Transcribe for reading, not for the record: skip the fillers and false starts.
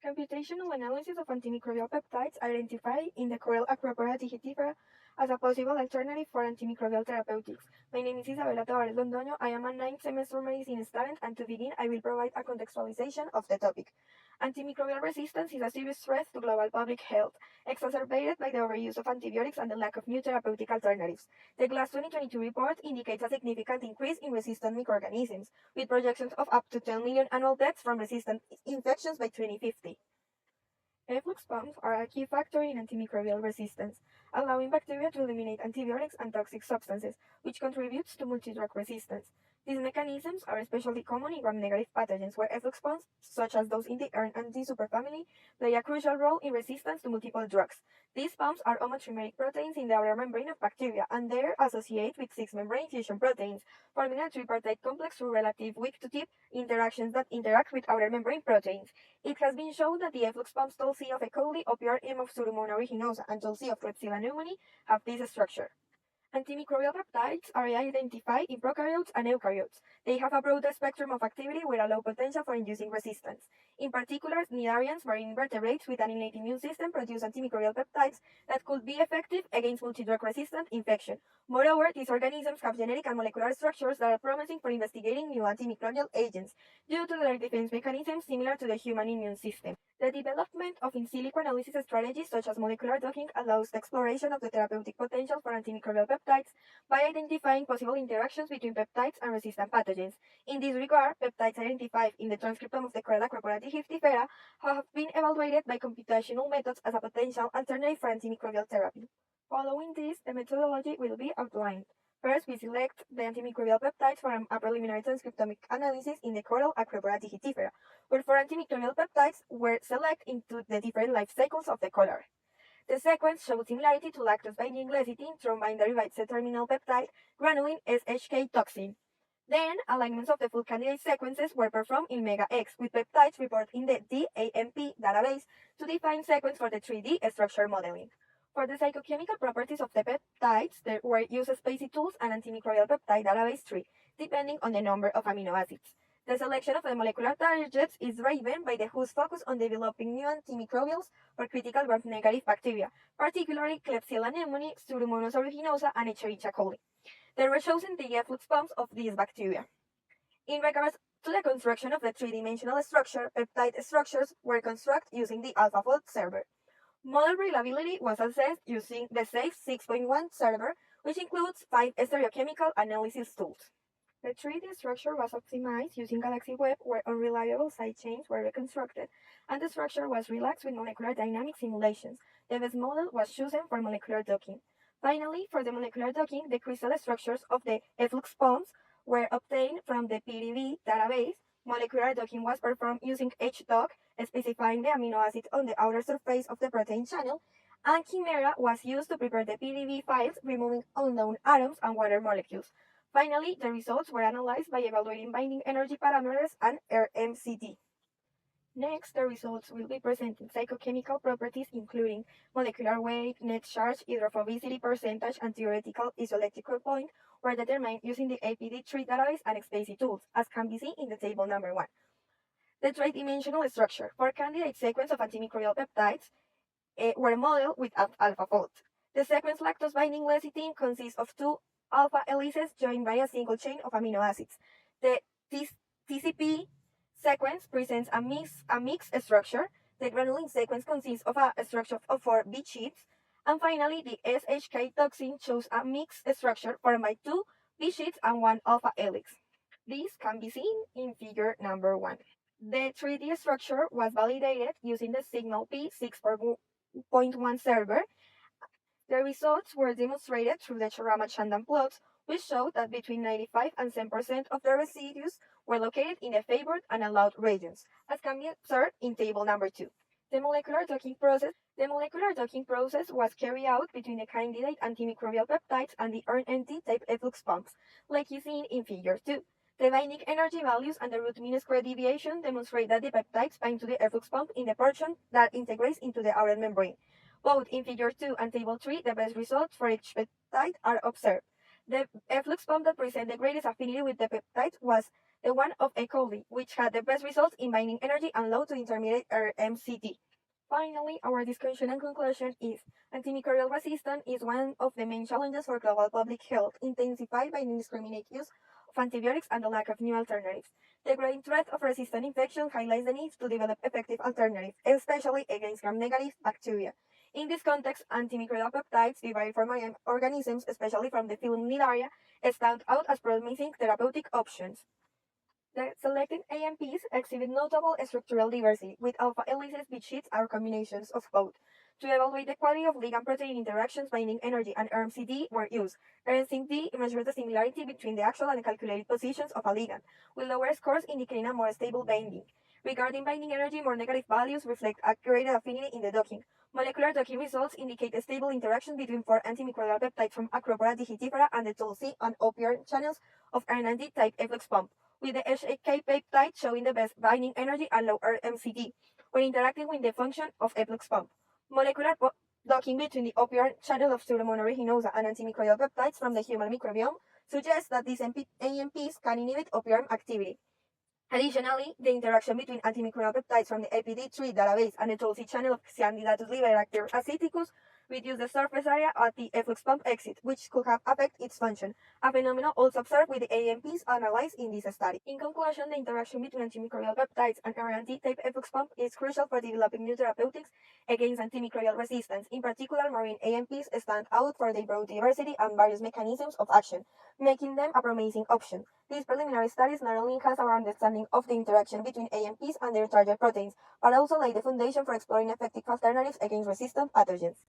Computational analysis of antimicrobial peptides identified in the coral Acrópora digitifera as a possible alternative for antimicrobial therapeutics. My name is Isabella Tabares Londoño. I am a ninth semester medicine student, and to begin, I will provide a contextualization of the topic. Antimicrobial resistance is a serious threat to global public health, exacerbated by the overuse of antibiotics and the lack of new therapeutic alternatives. The GLAS 2022 report indicates a significant increase in resistant microorganisms, with projections of up to 10 million annual deaths from resistant infections by 2050. Efflux pumps are a key factor in antimicrobial resistance, allowing bacteria to eliminate antibiotics and toxic substances, which contributes to multi-drug resistance. These mechanisms are especially common in gram-negative pathogens, where efflux pumps, such as those in the ERN and D superfamily, play a crucial role in resistance to multiple drugs. These pumps are homotrimeric proteins in the outer membrane of bacteria, and they're associated with six-membrane fusion proteins, forming a tripartite complex through relative wick-to-tip interactions that interact with outer membrane proteins. It has been shown that the efflux pumps Tol-C of E. coli, OPRM of Pseudomonas aeruginosa, and Tol-C of Klebsiella pneumoniae have this structure. Antimicrobial peptides are identified in prokaryotes and eukaryotes. They have a broad spectrum of activity with a low potential for inducing resistance. In particular, cnidarians, marine invertebrates with an innate immune system, produce antimicrobial peptides that could be effective against multi-drug resistant infection. Moreover, these organisms have genetic and molecular structures that are promising for investigating new antimicrobial agents due to their defense mechanisms similar to the human immune system. The development of in silico analysis strategies such as molecular docking allows the exploration of the therapeutic potential for antimicrobial peptides by identifying possible interactions between peptides and resistant pathogens. In this regard, peptides identified in the transcriptome of the coral Acrópora digitifera have been evaluated by computational methods as a potential alternative for antimicrobial therapy. Following this, the methodology will be outlined. First, we select the antimicrobial peptides from a preliminary transcriptomic analysis in the coral Acrópora digitifera, where four antimicrobial peptides were selected into the different life cycles of the color. The sequence showed similarity to lactose-binding lecithin, thrombine-derived C-terminal peptide, granulin SHK toxin. Then, alignments of the full candidate sequences were performed in MegaX, with peptides reported in the DAMP database to define sequence for the 3D structure modeling. For the psychochemical properties of the peptides, there were used spacey tools and antimicrobial peptide database tree, depending on the number of amino acids. The selection of the molecular targets is driven by the whose focus on developing new antimicrobials for critical gram-negative bacteria, particularly Klebsiella pneumoniae, Pseudomonas aeruginosa, and Escherichia coli. They were chosen the efflux pumps of these bacteria. In regards to the construction of the three-dimensional structure, peptide structures were constructed using the AlphaFold server. Model reliability was assessed using the SAFE 6.1 server, which includes 5 stereochemical analysis tools. The 3D structure was optimized using Galaxy Web, where unreliable side chains were reconstructed, and the structure was relaxed with molecular dynamic simulations. The best model was chosen for molecular docking. Finally, for the molecular docking, the crystal structures of the efflux pumps were obtained from the PDB database. Molecular docking was performed using HDoc, specifying the amino acid on the outer surface of the protein channel, and Chimera was used to prepare the PDB files, removing unknown atoms and water molecules. Finally, the results were analyzed by evaluating binding energy parameters and RMCD. Next, the results will be presenting psychochemical properties including molecular weight, net charge, hydrophobicity percentage, and theoretical isoelectric point were determined using the APD3 database and spacey tools, as can be seen in the table number 1. The three-dimensional structure for candidate sequence of antimicrobial peptides were modeled with AlphaFold. The sequence lactose-binding lecithin consists of 2 alpha helices joined by a single chain of amino acids. The TCP sequence presents a mixed structure. The granulin sequence consists of a structure of 4 bead sheets. And finally, the SHK toxin shows a mixed structure formed by 2 bead sheets and 1 alpha helix. This can be seen in figure number 1. The 3D structure was validated using the Signal P6.1 server. The results were demonstrated through the Ramachandran plots, which showed that between 95 and 10% of the residues were located in the favored and allowed regions, as can be observed in table number 2. The molecular docking process was carried out between the candidate antimicrobial peptides and the RNT type efflux pumps, like is seen in figure 2. The binding energy values and the root mean square deviation demonstrate that the peptides bind to the efflux pump in the portion that integrates into the outer membrane. Both in figure 2 and table 3, the best results for each peptide are observed. The efflux pump that presents the greatest affinity with the peptide was the one of E. coli, which had the best results in binding energy and low to intermediate RMCD. Finally, our discussion and conclusion is antimicrobial resistance is one of the main challenges for global public health, intensified by the indiscriminate use of antibiotics and the lack of new alternatives. The growing threat of resistant infection highlights the need to develop effective alternatives, especially against gram-negative bacteria. In this context, antimicrobial peptides derived from organisms, especially from the phylum Cnidaria, stand out as promising therapeutic options. The selected AMPs exhibit notable structural diversity, with alpha helices, bit sheets, or combinations of both. To evaluate the quality of ligand-protein interactions, binding energy, and RMCD were used. RMCD measures the similarity between the actual and the calculated positions of a ligand, with lower scores indicating a more stable binding. Regarding binding energy, more negative values reflect a greater affinity in the docking. Molecular docking results indicate a stable interaction between 4 antimicrobial peptides from Acrópora digitifera and the Tulsi and opium channels of R90 type efflux pump, with the HK peptide showing the best binding energy and lower MCD when interacting with the function of efflux pump. Molecular docking between the opium channel of Pseudomonas aeruginosa and antimicrobial peptides from the human microbiome suggests that these AMPs can inhibit opium activity. Additionally, the interaction between antimicrobial peptides from the APD3 database and the Tulsi channel of Cyandidatus liberacter aceticus reduce the surface area at the efflux pump exit, which could have affected its function, a phenomenon also observed with the AMPs analyzed in this study. In conclusion, the interaction between antimicrobial peptides and RNT type efflux pump is crucial for developing new therapeutics against antimicrobial resistance. In particular, marine AMPs stand out for their broad diversity and various mechanisms of action, making them a promising option. These preliminary studies not only enhance our understanding of the interaction between AMPs and their target proteins, but also lay the foundation for exploring effective alternatives against resistant pathogens.